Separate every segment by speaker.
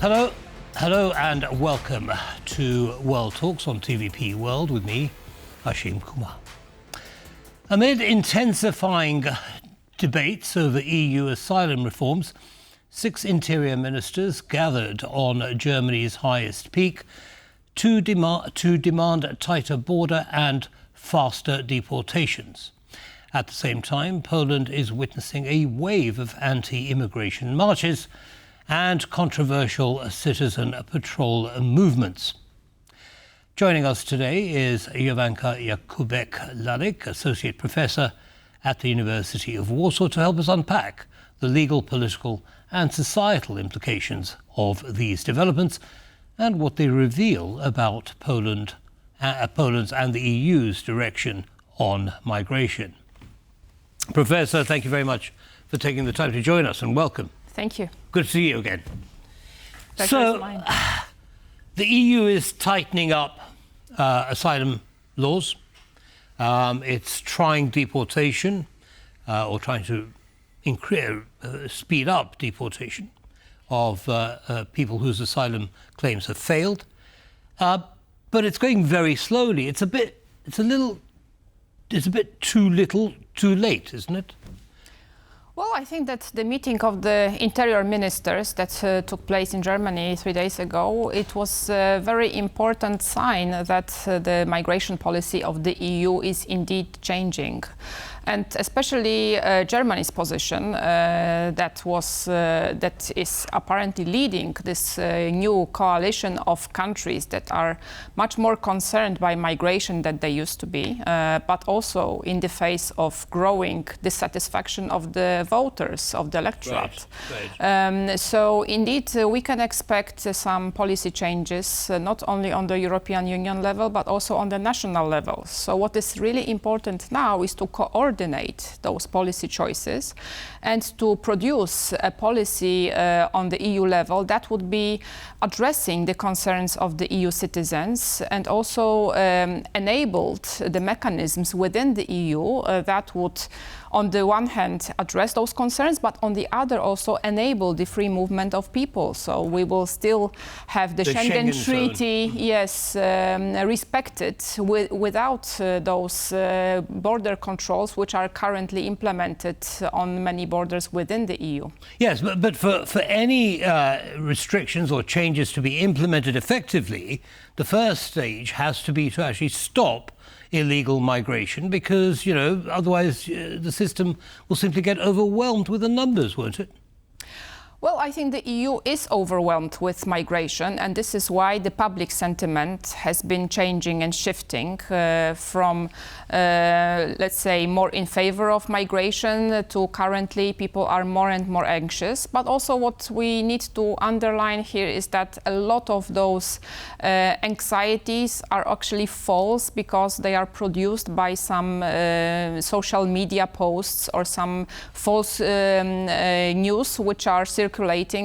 Speaker 1: Hello and welcome to World Talks on TVP World with me, Hashim Kumar. Amid intensifying debates over EU asylum reforms, 6 interior ministers gathered on Germany's highest peak to demand a tighter border and faster deportations. At the same time, Poland is witnessing a wave of anti-immigration marches and controversial citizen patrol movements. Joining us today is Jowanka Jakubek-Lalik, Associate Professor at the University of Warsaw, to help us unpack the legal, political and societal implications of these developments and what they reveal about Poland's and the EU's direction on migration. Professor, thank you very much for taking the time to join us, and welcome.
Speaker 2: Thank you.
Speaker 1: Good to see you again.
Speaker 2: So,
Speaker 1: the EU is tightening up asylum laws. It's trying deportation, or trying to speed up deportation of people whose asylum claims have failed. But it's going very slowly. It's a bit too little, too late, isn't it?
Speaker 2: well, I think that the meeting of the interior ministers that took place in Germany 3 days ago, it was a very important sign that the migration policy of the EU is indeed changing. And especially Germany's position that is apparently leading this new coalition of countries that are much more concerned by migration than they used to be, but also in the face of growing dissatisfaction of the voters, of the electorate. Right. So indeed, we can expect some policy changes, not only on the European Union level, but also on the national level. So what is really important now is to coordinate those policy choices and to produce a policy on the EU level that would be addressing the concerns of the EU citizens and also enabled the mechanisms within the EU that would, on the one hand, address those concerns, but on the other also enable the free movement of people. So we will still have the Schengen Treaty, yes, respected without those border controls which are currently implemented on many borders within the EU.
Speaker 1: Yes, but for any restrictions or changes to be implemented effectively, the first stage has to be to actually stop illegal migration, because, you know, otherwise the system will simply get overwhelmed with the numbers, won't it?
Speaker 2: Well, I think the EU is overwhelmed with migration, and this is why the public sentiment has been changing and shifting from, let's say, more in favor of migration to currently people are more and more anxious. But also what we need to underline here is that a lot of those anxieties are actually false, because they are produced by some social media posts or some false news which are circulating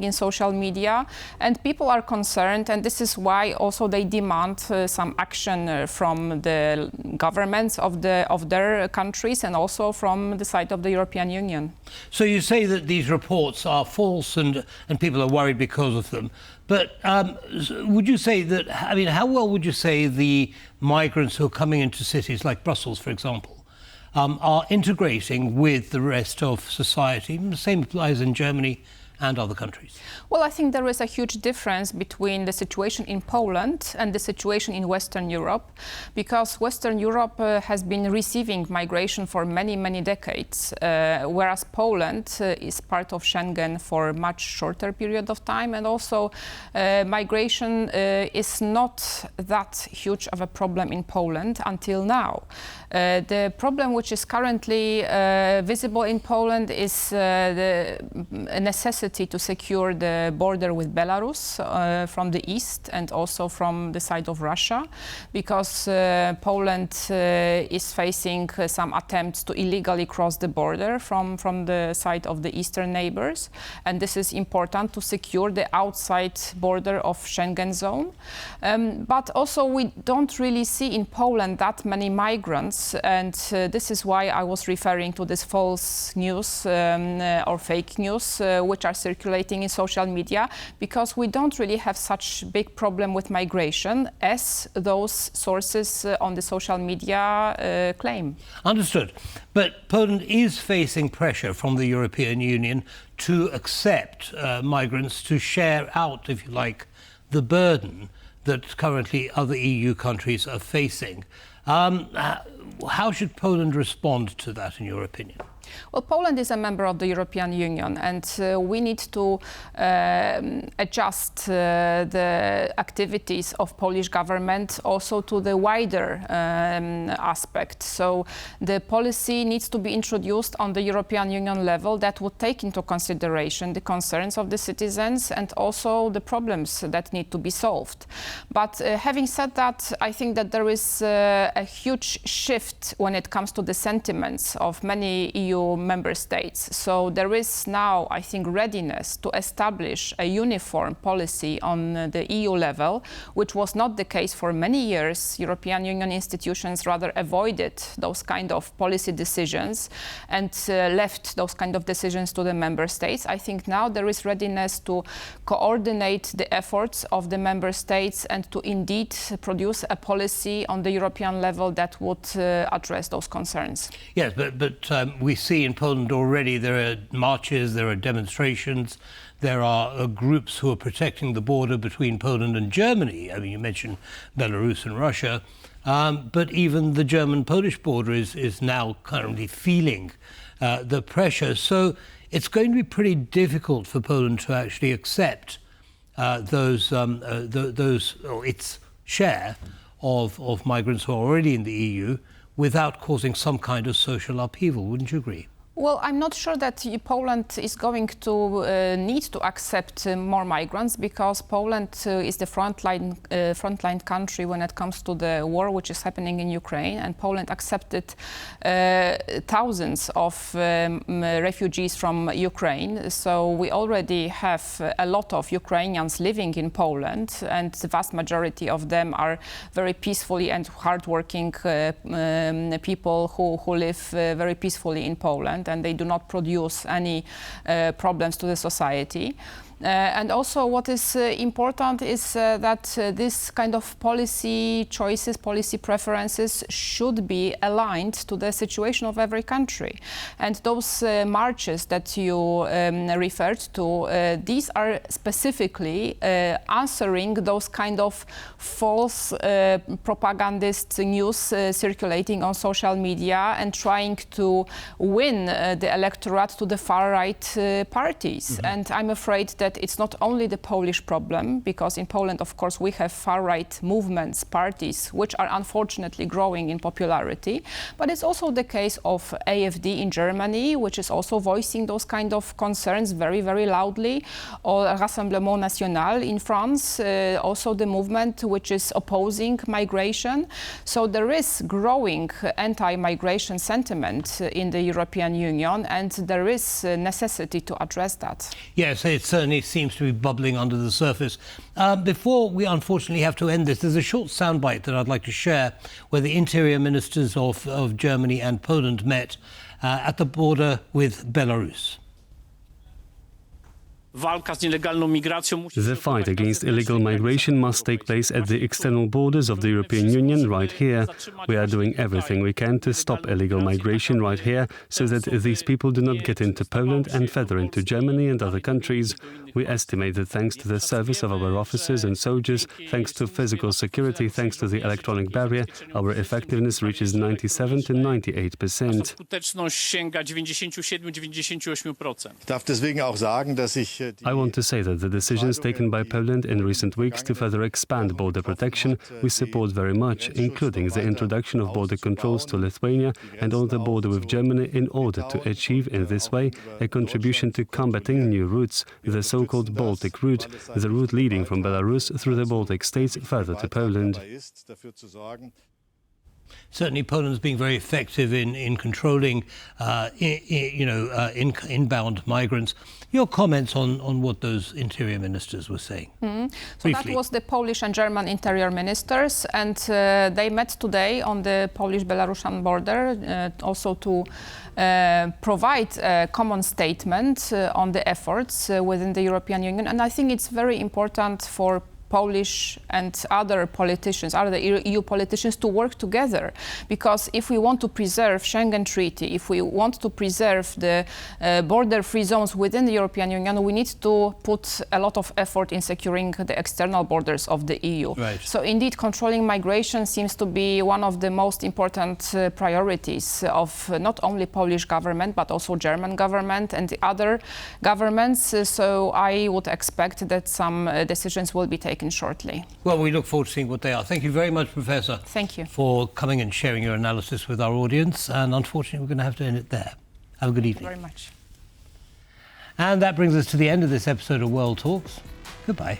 Speaker 2: in social media, and people are concerned, and this is why also they demand some action from the governments of their countries and also from the side of the European Union.
Speaker 1: So you say that these reports are false and people are worried because of them, but would you say that, I mean, how well would you say the migrants who are coming into cities like Brussels, for example, are integrating with the rest of society? The same applies in Germany and other countries.
Speaker 2: Well, I think there is a huge difference between the situation in Poland and the situation in Western Europe, because Western Europe has been receiving migration for many, many decades, whereas Poland is part of Schengen for a much shorter period of time, and also migration is not that huge of a problem in Poland until now. The problem which is currently visible in Poland is the necessity to secure the border with Belarus from the east and also from the side of Russia, because Poland is facing some attempts to illegally cross the border from the side of the eastern neighbors, and this is important to secure the outside border of Schengen zone. But also we don't really see in Poland that many migrants, and this is why I was referring to this false news or fake news which are circulating in social media, because we don't really have such big problem with migration as those sources on the social media claim.
Speaker 1: Understood. But Poland is facing pressure from the European Union to accept migrants, to share out, if you like, the burden that currently other EU countries are facing. How should Poland respond to that, in your opinion?
Speaker 2: Well, Poland is a member of the European Union, and we need to adjust the activities of Polish government also to the wider aspect. So the policy needs to be introduced on the European Union level that would take into consideration the concerns of the citizens and also the problems that need to be solved. But having said that, I think that there is a huge shift when it comes to the sentiments of many EU member states. So there is now, I think, readiness to establish a uniform policy on the EU level, which was not the case for many years. European Union institutions rather avoided those kind of policy decisions and left those kind of decisions to the member states. I think now there is readiness to coordinate the efforts of the member states and to indeed produce a policy on the European level that would address those concerns.
Speaker 1: Yes, but we see in Poland already there are marches, there are demonstrations, there are groups who are protecting the border between Poland and Germany. I mean, you mentioned Belarus and Russia, but even the German-Polish border is now currently feeling the pressure. So it's going to be pretty difficult for Poland to actually accept its share of migrants who are already in the EU without causing some kind of social upheaval. Wouldn't you agree?
Speaker 2: Well, I'm not sure that Poland is going to need to accept more migrants, because Poland is the frontline country when it comes to the war which is happening in Ukraine, and Poland accepted thousands of refugees from Ukraine. So we already have a lot of Ukrainians living in Poland, and the vast majority of them are very peacefully and hardworking people who live very peacefully in Poland, and they do not produce any problems to the society. And also what is important is that this kind of policy choices, policy preferences should be aligned to the situation of every country. And those marches that you referred to, these are specifically answering those kind of false propagandist news circulating on social media and trying to win the electorate to the far-right parties. Mm-hmm. And I'm afraid that it's not only the Polish problem, because in Poland, of course, we have far-right movements, parties, which are unfortunately growing in popularity, but it's also the case of AfD in Germany, which is also voicing those kind of concerns very, very loudly, or Rassemblement National in France, also the movement which is opposing migration. So there is growing anti-migration sentiment in the European Union, and there is necessity to address that.
Speaker 1: Yes, it certainly seems to be bubbling under the surface. Before we unfortunately have to end this, there's a short soundbite that I'd like to share where the interior ministers of Germany and Poland met at the border with Belarus.
Speaker 3: The fight against illegal migration must take place at the external borders of the European Union right here. We are doing everything we can to stop illegal migration right here so that these people do not get into Poland and further into Germany and other countries. We estimate that thanks to the service of our officers and soldiers, thanks to physical security, thanks to the electronic barrier, our effectiveness reaches 97 to 98%. I want to say that the decisions taken by Poland in recent weeks to further expand border protection we support very much, including the introduction of border controls to Lithuania and on the border with Germany, in order to achieve in this way a contribution to combating new routes, the so-called Baltic route, the route leading from Belarus through the Baltic states further to Poland.
Speaker 1: Certainly, Poland's being very effective in controlling, inbound migrants. Your comments on what those interior ministers were saying?
Speaker 2: So that was the Polish and German interior ministers, and they met today on the Polish-Belarusian border also to provide a common statement on the efforts within the European Union. And I think it's very important for Polish and other politicians, other EU politicians, to work together, because if we want to preserve Schengen Treaty, if we want to preserve the border-free zones within the European Union, we need to put a lot of effort in securing the external borders of the EU.
Speaker 1: Right.
Speaker 2: So indeed, controlling migration seems to be one of the most important priorities of not only Polish government, but also German government and the other governments. So I would expect that some decisions will be taken shortly.
Speaker 1: Well, we look forward to seeing what they are. Thank you very much, Professor.
Speaker 2: Thank you.
Speaker 1: For coming and sharing your analysis with our audience. And unfortunately, we're going to have to end it there. Have a good evening.
Speaker 2: Thank you very much.
Speaker 1: And that brings us to the end of this episode of World Talks. Goodbye.